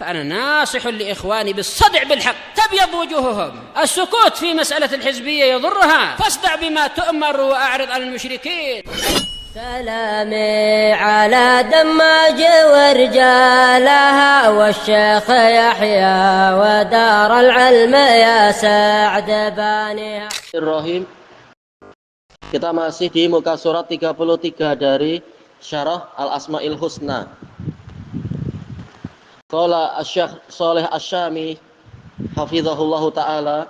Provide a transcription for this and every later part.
فأنا ناصح لإخواني بالصدع بالحق تبيض وجوههم. السكوت في مسألة الحزبية يضرها، فاصدع بما تؤمر وأعرض عن المشركين. سلامي على دماج ورجالها والشيخ يحيى ودار العلم يا سعد بانيها. Bismillahirrahmanirrahim. Kita masih di muka surat 33 dari Syarah Al-Asma'il Husna. Qala Asy-Syaikh Shalih Asy-Syami hafizahullahu taala.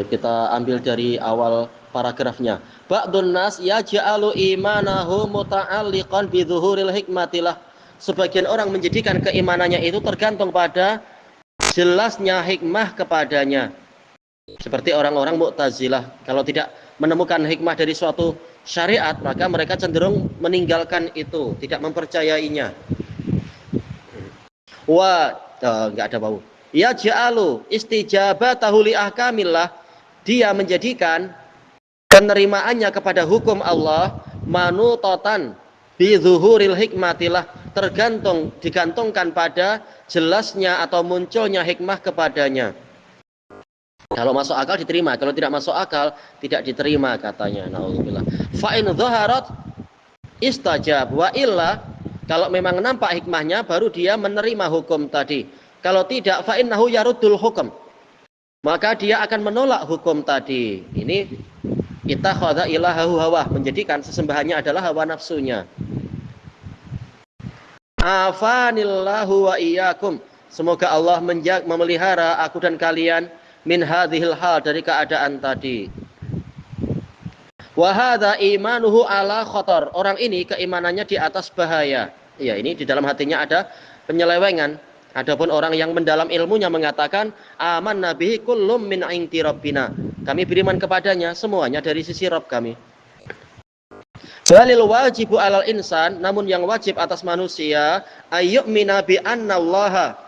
Kita ambil dari awal paragrafnya. Ba'dun nas yaj'alu imanahu muta'alliqan bi dzuhuril hikmatillah. Sebagian orang menjadikan keimanannya itu tergantung pada jelasnya hikmah kepadanya. Seperti orang-orang Mu'tazilah, kalau tidak menemukan hikmah dari suatu syariat, maka mereka cenderung meninggalkan itu, tidak mempercayainya. Enggak ada bau. Ya ja'alu istijabatahu li ahkamillah, dia menjadikan penerimaannya kepada hukum Allah manutatan bi dzuhuril hikmatillah, digantungkan pada jelasnya atau munculnya hikmah kepadanya. Kalau masuk akal diterima, kalau tidak masuk akal tidak diterima katanya. Naudzubillah. Fa in dhaharat istajab wa illa, kalau memang nampak hikmahnya baru dia menerima hukum tadi. Kalau tidak, fa innahu yaruddul hukum, maka dia akan menolak hukum tadi. Ini ittakhadha ilahahu hawa, menjadikan sesembahannya adalah hawa nafsunya. Afanillahu wa iyyakum, semoga Allah memelihara aku dan kalian min hadhil hal, dari keadaan tadi. Wa hadza imanuhu ala khatar, orang ini keimanannya di atas bahaya. Ya, ini di dalam hatinya ada penyelewengan. Adapun orang yang mendalam ilmunya mengatakan amanna bihi kullum min indi rabbina, kami beriman kepadanya semuanya dari sisi Rabb kami. Balil wajibu alal insan, namun yang wajib atas manusia ayyumina bi annallaha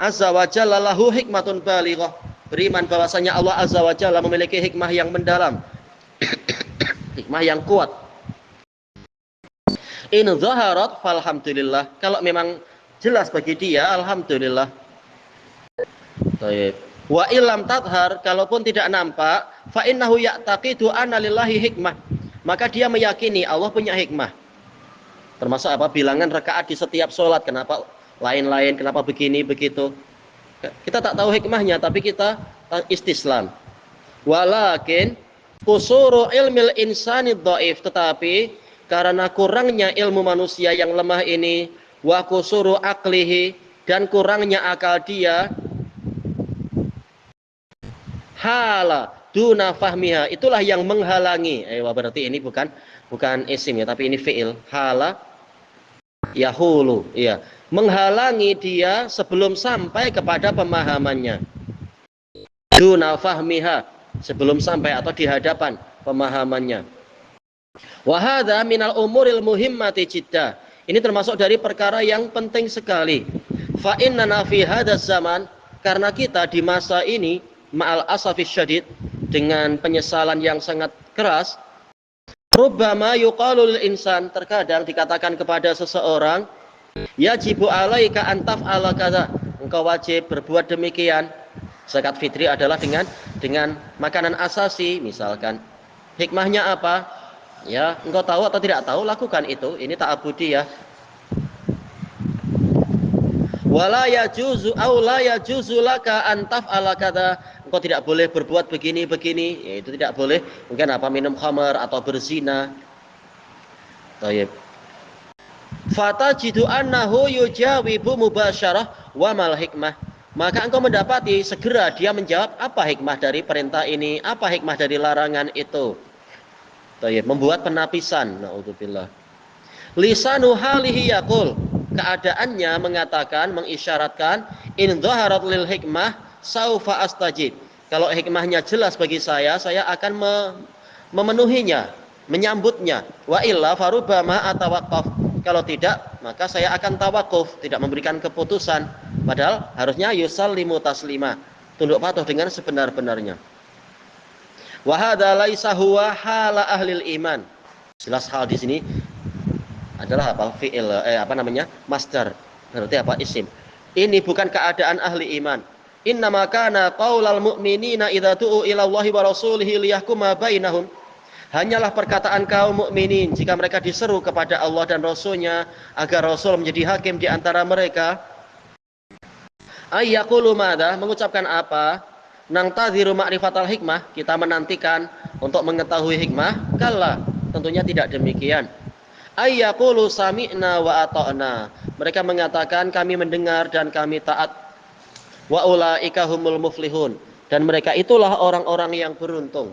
azza wa jalla lahu hikmatun balighah, beriman bahwasanya Allah azza wa jalla memiliki hikmah yang mendalam, hikmah yang kuat. In zaharat falhamdulillah, kalau memang jelas bagi dia alhamdulillah. Baik. Wa illam tadhar, kalaupun tidak nampak, fa innahu ya'taqidu anna lillahi hikmah, maka dia meyakini Allah punya hikmah. Termasuk apa? Bilangan rakaat di setiap sholat, kenapa lain-lain, kenapa begini begitu. Kita tak tahu hikmahnya, tapi kita istislam. Walakin kusuru ilmil insani dhaif, tetapi karena kurangnya ilmu manusia yang lemah ini, wa kusuru aklihi, dan kurangnya akal dia, hala duna fahmiha, itulah yang menghalangi. Berarti ini bukan isim ya, tapi ini fi'il. Hala yahulu, ya, menghalangi dia sebelum sampai kepada pemahamannya. Duna fahmiha, sebelum sampai atau di hadapan pemahamannya. Wa hadza minal umuril muhimmati jidda, ini termasuk dari perkara yang penting sekali. Fa innana fi hadzal zaman, karena kita di masa ini ma'al asafis syadid, dengan penyesalan yang sangat keras, rubbama yuqalu lil insan, terkadang dikatakan kepada seseorang, yajibu alaika an taf'ala kadza, engkau wajib berbuat demikian. Zakat fitri adalah dengan makanan asasi misalkan. Hikmahnya apa? Ya, engkau tahu atau tidak tahu, lakukan itu. Ini ta'abudi ya. Wala yajuzu aw la yajuzu laka an taf'ala kadza, engkau tidak boleh berbuat begini, ya, itu tidak boleh. Mungkin apa, minum khamar atau berzina. Baik. Fatajidu annahu yujawibu mubasyarah wa mal hikmah, maka engkau mendapati segera dia menjawab apa hikmah dari perintah ini, apa hikmah dari larangan itu. Baik, membuat penapisan. Naudzubillah. Lisanu halihi yaqul, keadaannya mengatakan, mengisyaratkan, in dhaharat lil hikmah saufa astajib, kalau hikmahnya jelas bagi saya akan memenuhinya, menyambutnya. Wa illa farubama atawaqqaf, kalau tidak maka saya akan tawakuf, tidak memberikan keputusan. Padahal harusnya yusallimu taslima, tunduk patuh dengan sebenar-benarnya. Wa hadza laisa huwa hala ahlil iman, jelas hal di sini adalah apa? Fi'il master. Berarti apa? Isim. Ini bukan keadaan ahli iman. Innama kana qaulal mu'minina idza tu'u ila Allahi wa rasulihi liyahkuma bainahum. Hanyalah perkataan kaum mukminin jika mereka diseru kepada Allah dan Rasul-Nya agar Rasul menjadi hakim di antara mereka. Ayyaqulu madza, mengucapkan apa? Nang tadhiru ma'rifatal hikmah, kita menantikan untuk mengetahui hikmah. Kalla, tentunya tidak demikian. Ayyaqulu sami'na wa ata'na, mereka mengatakan kami mendengar dan kami taat. Wa ulaika humul muflihun, dan mereka itulah orang-orang yang beruntung.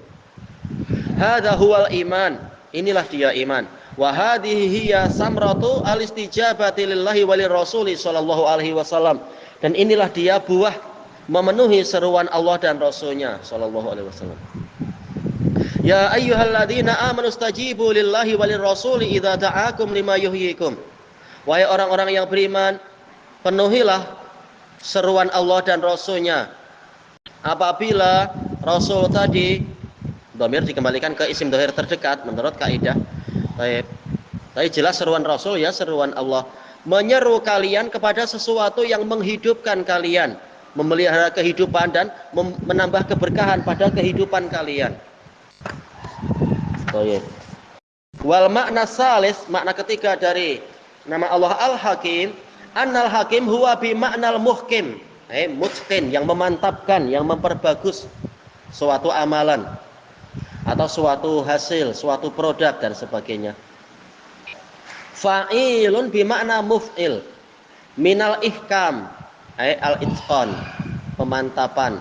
Hadza huwal iman, inilah dia iman. Wa hadhihi hiya samratu al-istijabati lillahi walir rasuli sallallahu alaihi wasallam, dan inilah dia buah memenuhi seruan Allah dan Rasul-Nya sallallahu alaihi wasallam. Ya ayyuhalladzina amanu stajibu lillahi walir rasuli idza da'akum lima yuhyikum. Wahai orang-orang yang beriman, penuhilah seruan Allah dan Rasul-Nya apabila Rasul tadi, dhamir dikembalikan ke isim dhamir terdekat menurut kaidah. Tapi jelas seruan Rasul ya, seruan Allah. Menyeru kalian kepada sesuatu yang menghidupkan kalian, memelihara kehidupan dan menambah keberkahan pada kehidupan kalian. Wal makna salis, makna ketiga dari nama Allah Al-Hakim, annal hakim huwa bi maknal muhkim, mutqin, yang memantapkan, yang memperbagus suatu amalan atau suatu hasil, suatu produk dan sebagainya. Fa'ilun bimakna muf'il minal ihkam, al-itqan, pemantapan.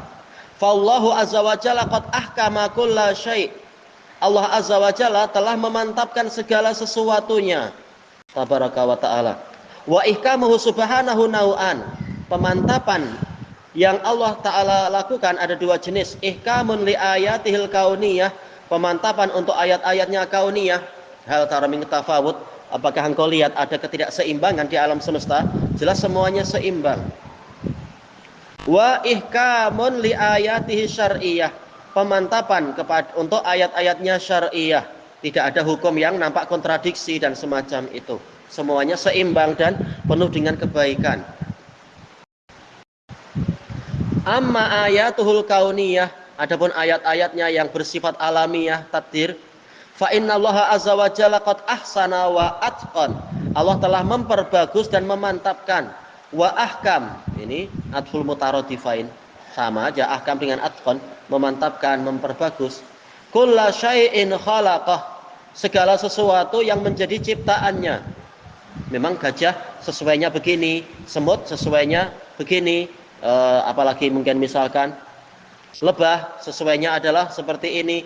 Fallahu azza wa jalla qad ahkama kulla syai', Allah azza wa jalla telah memantapkan segala sesuatunya, tabaraka wa ta'ala. Wa ihkamuhu subhanahu nau'an, pemantapan yang Allah ta'ala lakukan ada dua jenis. Ihkamun li ayatihil kauniyah, pemantapan untuk ayat-ayatnya kauniyah. Hal tara min tafawut, apakah engkau lihat ada ketidakseimbangan di alam semesta? Jelas semuanya seimbang. Wa ihkamun li ayatihi syar'iyah, pemantapan untuk ayat-ayatnya syar'iyah. Tidak ada hukum yang nampak kontradiksi dan semacam itu. Semuanya seimbang dan penuh dengan kebaikan. Amma ayatuhul kauniyah, adapun ayat-ayatnya yang bersifat alamiah, takdir, fa innallaha azza wa jalla qad ahsana wa atqan, Allah telah memperbagus dan memantapkan. Wa ahkam, ini atful mutaradifain, sama aja ahkam dengan atqan, memantapkan, memperbagus. Kulla syai'in khalaqah, segala sesuatu yang menjadi ciptaannya. Memang gajah sesuainya begini, semut sesuainya begini, apalagi mungkin misalkan lebah sesuainya adalah seperti ini.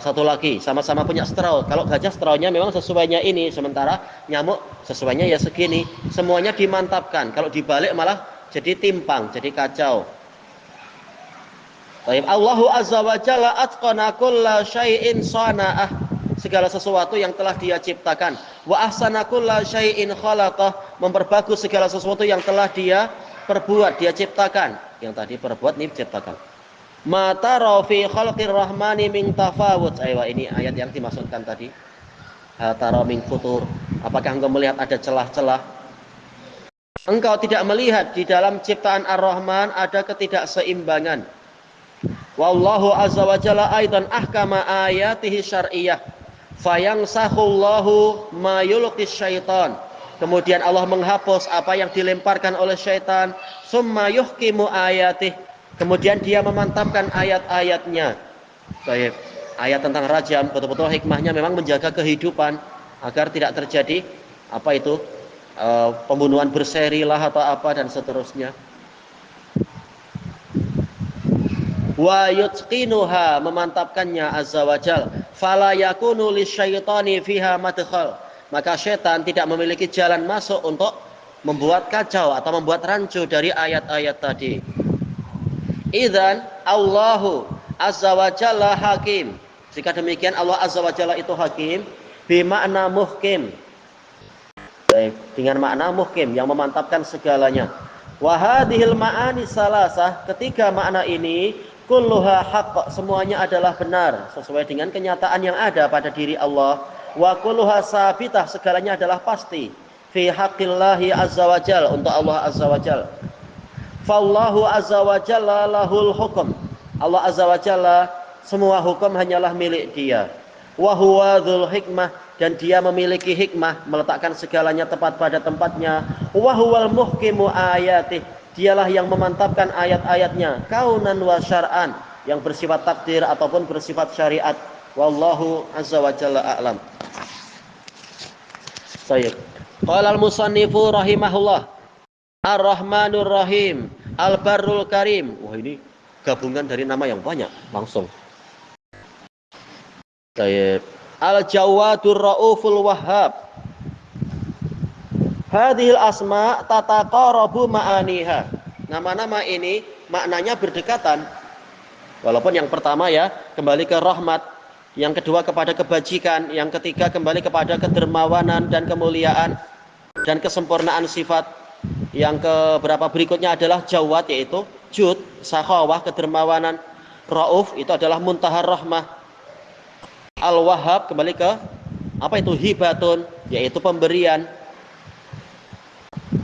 Satu lagi sama-sama punya straw. Kalau gajah strawnya memang sesuainya ini, sementara nyamuk sesuainya ya segini. Semuanya dimantapkan. Kalau dibalik malah jadi timpang, jadi kacau. Allahu azza wa jalla atqana kulla syai'in sana'ah, segala sesuatu yang telah Dia ciptakan. Wa ahsana kulla syai'in khalaqah, memperbagus segala sesuatu yang telah Dia perbuat, Dia ciptakan. Yang tadi perbuat, ini ciptakan. Ma tara fi khalqir rahmani min tafawut. Ini ayat yang dimaksudkan tadi. Tara min futur. Apakah engkau melihat ada celah-celah? Engkau tidak melihat di dalam ciptaan Ar-Rahman ada ketidakseimbangan. Wallahu azza wa jalla aidan ahkama ayatihi syar'iyah. Fayansahullahu ma yulqis syaitan. Kemudian Allah menghapus apa yang dilemparkan oleh syaitan. Summa yuhkimu ayatih. Kemudian Dia memantapkan ayat-ayatnya. Baik, ayat tentang rajam betul-betul hikmahnya memang menjaga kehidupan agar tidak terjadi pembunuhan berseri lah atau apa dan seterusnya. Wa yutqinuha, memantapkannya azza wajal. Fala yakunu lisyaitani fiha madkhal, maka syaitan tidak memiliki jalan masuk untuk membuat kacau atau membuat rancu dari ayat-ayat tadi. Idzan Allahu azza wa jalla hakim. Jika demikian Allah azza wa jalla itu hakim bimakna muhkim. Baik, dengan makna muhkim yang memantapkan segalanya. Wa hadhil ma'ani salasah, ketiga makna ini kulluha haqq, semuanya adalah benar sesuai dengan kenyataan yang ada pada diri Allah wa kulluha sabitah, segalanya adalah pasti fi haqqillahi azza wajal, untuk Allah azza wajal. Fallahu azza wajalla lahul hukum, Allah azza wajalla semua hukum hanyalah milik Dia. Wa huwa dzul hikmah, dan Dia memiliki hikmah, meletakkan segalanya tepat pada tempatnya. Wa huwal muhkimu ayatih, Dialah yang memantapkan ayat-ayatnya, kaunan wa syar'an, yang bersifat takdir ataupun bersifat syariat. Wallahu azza wa jalla a'lam. Baik. Qala al-musannifu rahimahullah, Ar-Rahmanur Rahim, Al-Barrul Karim. Wah, ini gabungan dari nama yang banyak langsung. Baik. Al-Jawadur Rauful Wahhab. Hadhil asma tataqarabu ma'aniha. Nama-nama ini maknanya berdekatan. Walaupun yang pertama ya kembali ke rahmat, yang kedua kepada kebajikan, yang ketiga kembali kepada kedermawanan dan kemuliaan dan kesempurnaan sifat. Yang keberapa berikutnya adalah Jawad, yaitu Jud, Sakhawah, kedermawanan. Rauf itu adalah muntahar rahmah. Al-Wahhab kembali ke apa itu? Hibatun, yaitu pemberian.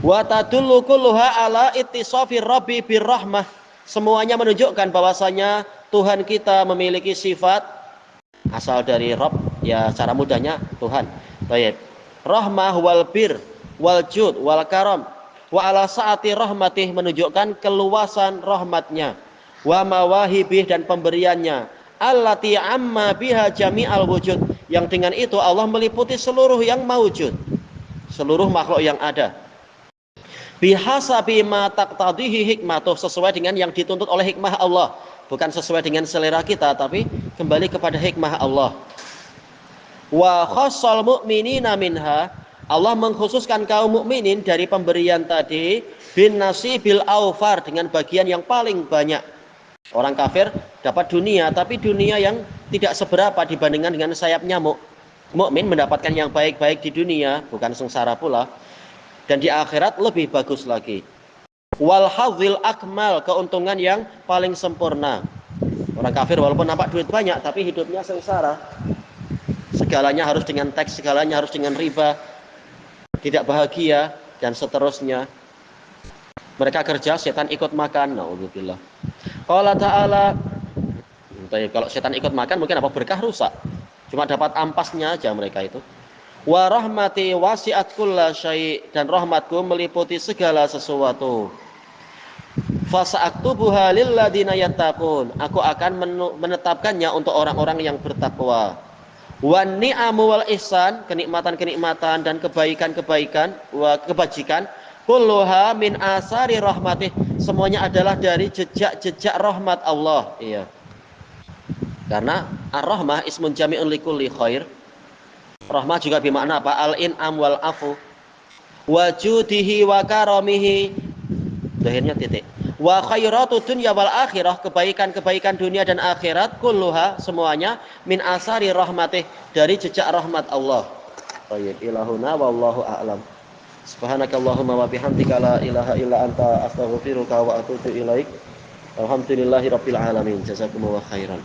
Wa tadullu kulluha ala ittisafi rabbi birrahmah. Semuanya menunjukkan bahwasanya Tuhan kita memiliki sifat asal dari Rabb, ya cara mudahnya Tuhan. Baik. Rahmah wal bir wal jud wal karam. Wa ala saati rahmatih, menunjukkan keluasan rahmatnya. Wa mawahibih, dan pemberiannya. Allati amma biha jami'al wujud, yang dengan itu Allah meliputi seluruh yang maujud, seluruh makhluk yang ada. Bihasabi ma taqtadihi hikmatuh, sesuai dengan yang dituntut oleh hikmah Allah, bukan sesuai dengan selera kita, tapi kembali kepada hikmah Allah. Wa khassal mu'minina minha, Allah mengkhususkan kaum mukminin dari pemberian tadi bin nasibil aufar, dengan bagian yang paling banyak. Orang kafir dapat dunia, tapi dunia yang tidak seberapa dibandingkan dengan sayap nyamuk. Mukmin mendapatkan yang baik-baik di dunia, bukan sengsara pula. Dan di akhirat lebih bagus lagi. Wal hadzil akmal, keuntungan yang paling sempurna. Orang kafir walaupun nampak duit banyak, tapi hidupnya sengsara. Segalanya harus dengan teks, segalanya harus dengan riba, tidak bahagia, dan seterusnya. Mereka kerja, setan ikut makan. Na'udzubillah. Qala ta'ala, kalau setan ikut makan mungkin apa, berkah rusak. Cuma dapat ampasnya aja mereka itu. Wa rahmati wasi'at kulla syai', dan rahmatku meliputi segala sesuatu. Fasa'aktubuha lilladina yattaqun, aku akan menetapkannya untuk orang-orang yang bertakwa. Wan ni'amu wal ihsan, kenikmatan-kenikmatan dan kebaikan-kebaikan, wa kebajikan, kulluha min asari rahmatih, semuanya adalah dari jejak-jejak rahmat Allah. Iya. Karena ar-rahmah ismun jami'un likulli khair. Rahmah juga bermakna apa? Al-in'am wal afu. Wajudihi wa karamihi. Akhirnya titik. Wa khairatu dunya wal akhirah, kebaikan-kebaikan dunia dan akhirat, kulluha, semuanya min asari rahmatih, dari jejak rahmat Allah. Baik, ilahuna wallahu a'lam. Subhanakallahumma wa bihamdika la ilaha illa anta astaghfiruka wa atubu ilaik. Alhamdulillahirabbil alamin. Jazakumullahu khairan.